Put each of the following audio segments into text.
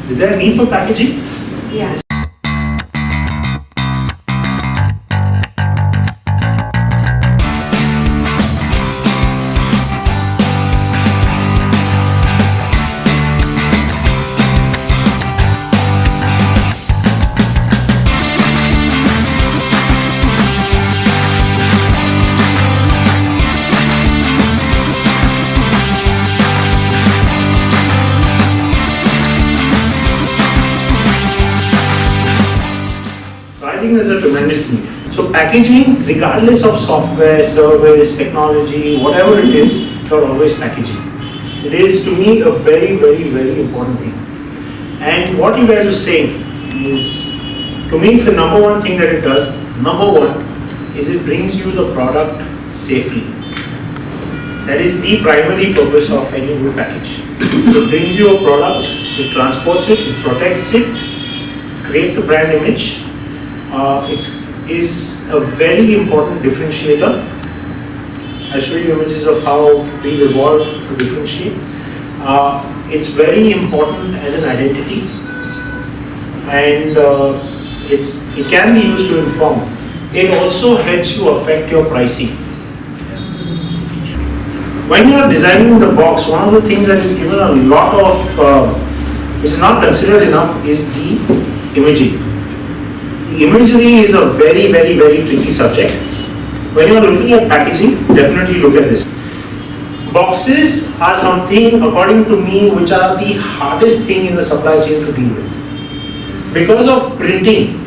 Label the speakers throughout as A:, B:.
A: Is there a need for packaging?
B: Yeah.
A: I think there's a tremendous need. So packaging, regardless of software, service, technology, whatever it is, you're always packaging. It is to me a very, very, very important thing. And what you guys are saying is, to me, the number one thing that it does, number one, is it brings you the product safely. That is the primary purpose of any new package. It brings you a product, it transports it, it protects it, creates a brand image. It is a very important differentiator. I'll show you images of how we evolved to differentiate. It's very important as an identity, and it can be used to inform. It also helps you affect your pricing. When you are designing the box, one of the things that is given a lot of, which is not considered enough, is the imaging. The imagery is a very, very, very tricky subject. When you are looking at packaging, definitely look at this. Boxes are something, according to me, which are the hardest thing in the supply chain to deal with. Because of printing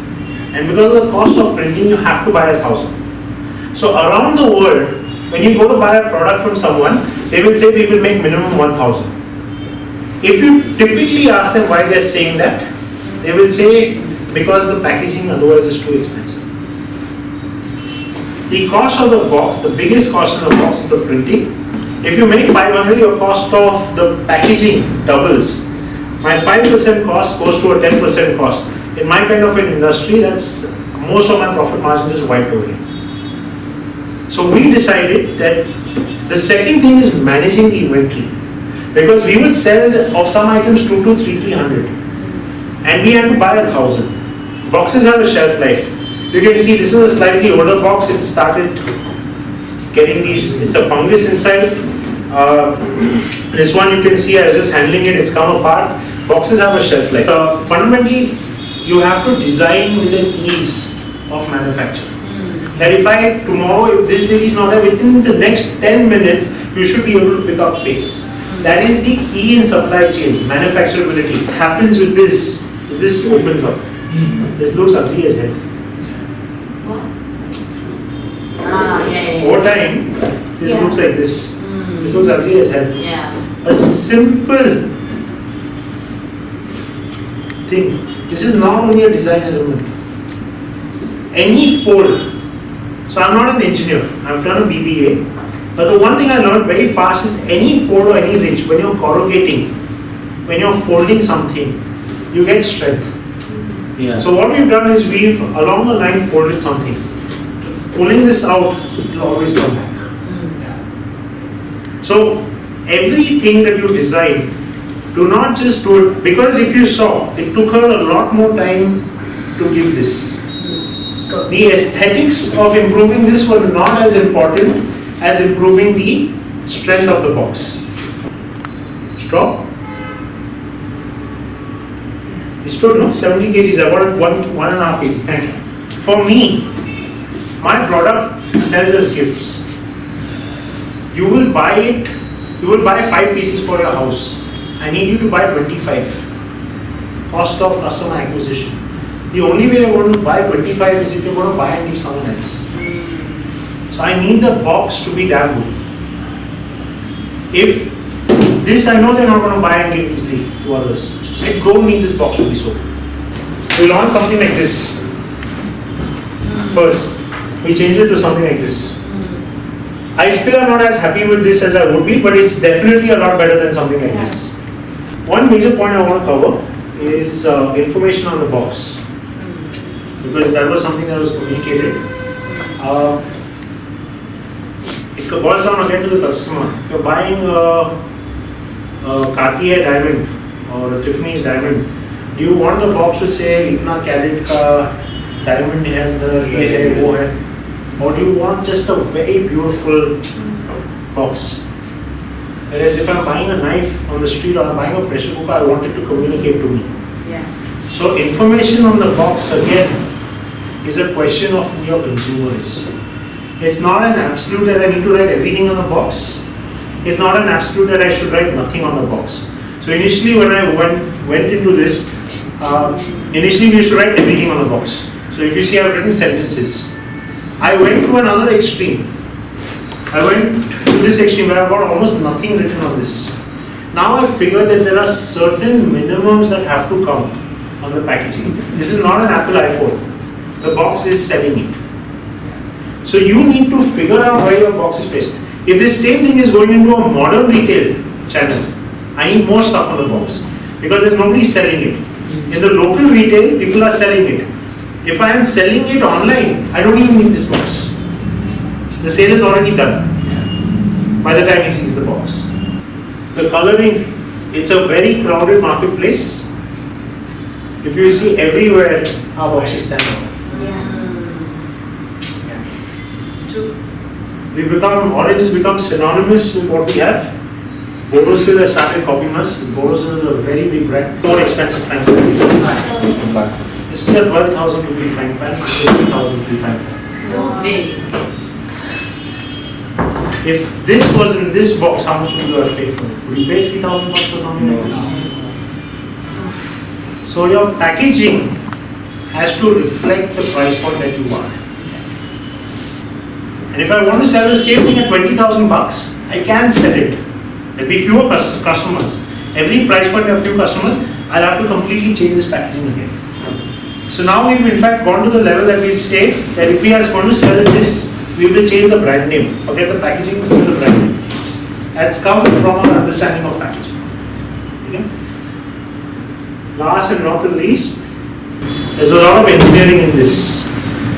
A: and because of the cost of printing, you have to buy 1,000. So around the world, when you go to buy a product from someone, they will say we will make minimum 1,000. If you typically ask them why they're saying that, they will say because the packaging otherwise is too expensive. The cost of the box, the biggest cost of the box is the printing. If you make 500, your cost of the packaging doubles. My 5% cost goes to a 10% cost. In my kind of an industry, that's most of my profit margin is wiped away. So we decided that the second thing is managing the inventory. Because we would sell of some items 2 to 300. And we had to buy 1,000. Boxes have a shelf life. You can see this is a slightly older box. It started getting these, it's a fungus inside. This one you can see I was just handling it, it's come apart. Boxes have a shelf life. Fundamentally, you have to design with an ease of manufacture. That if tomorrow, if this thing is not there, within the next 10 minutes, you should be able to pick up pace. That is the key in supply chain, manufacturability. What happens with this, this opens up. This looks ugly as hell.
B: Yeah.
A: Over time, this looks like this. This looks ugly as hell.
B: Yeah.
A: A simple thing. This is not only a design element. Any fold. So I'm not an engineer. I've done a BBA. But the one thing I learned very fast is any fold or any ridge, when you're corrugating, when you're folding something, you get strength.
C: Yeah.
A: So what we've done is we've along the line folded something. Pulling this out, it will always come back. So everything that you design, do not just do it, because if you saw, it took her a lot more time to give this. The aesthetics of improving this were not as important as improving the strength of the box. Straw? It stood, no? 70 kgs, I got it 1.5 kg. Thank you. For me, my product sells as gifts. You will buy it, you will buy 5 pieces for your house. I need you to buy 25. Cost of customer acquisition. The only way you're going to buy 25 is if you're going to buy and give someone else. So I need the box to be damn good. If this, I know they're not going to buy and give easily to others. I don't need this box to be sold. We launched something like this. First, we changed it to something like this. I still am not as happy with this as I would be, but it's definitely a lot better than something like this. One major point I want to cover is information on the box. Because that was something that was communicated. It boils down again to the customer. If you're buying a Cartier diamond or a Tiffany's diamond, Do you want the box to say इतना carat का diamond है अंदर, ये है वो है, or do you want just a very beautiful box? Whereas if I'm buying a knife on the street or I'm buying a pressure cooker, I want it to communicate to me.
B: Yeah.
A: So information on the box again is a question of who your consumer is. It's not an absolute that I need to write everything on the box. It's not an absolute that I should write nothing on the box. So initially when I went into this, initially we used to write everything on the box. So if you see, I've written sentences. I went to another extreme. I went to this extreme where I've got almost nothing written on this. Now I figured that there are certain minimums that have to come on the packaging. This is not an Apple iPhone. The box is selling it. So you need to figure out where your box is placed. If this same thing is going into a modern retail channel, I need more stuff on the box because there's nobody selling it. In the local retail, people are selling it. If I am selling it online, I don't even need this box. The sale is already done by the time he sees the box. The coloring, it's a very crowded marketplace. If you see everywhere, our boxes stand out. Orange has become synonymous with what we have. Borosil has started copying us. Borosil is a very big brand. More expensive frying pan. This is a 12,000 rupee frying pan. This is a 3,000 rupee frying pan.
B: No way.
A: If this was in this box, how much would you have paid for it? Would you pay 3,000 bucks for something like this? So your packaging has to reflect the price point that you want. And if I want to sell the same thing at 20,000 bucks, I can sell it. There'll be fewer customers. Every price point I have few customers, I'll have to completely change this packaging again. So now we've in fact gone to the level that we say that if we are going to sell this, we will change the brand name. Forget the packaging, change the brand name. That's come from our understanding of packaging. Okay? Last and not the least, there's a lot of engineering in this.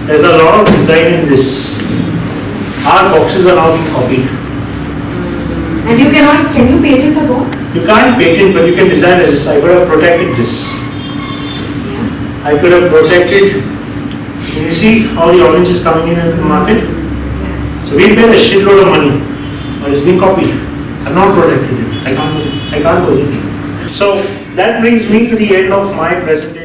A: There's a lot of design in this. Our boxes are now being copied.
B: And you can you patent the box?
A: You can't patent, but you can design it. I could have protected this.
B: Yeah.
A: I could have protected. You see how the orange is coming in the market? So we paid a shitload of money, but it's been copied. I've not protected it. I can't do anything. So that brings me to the end of my presentation.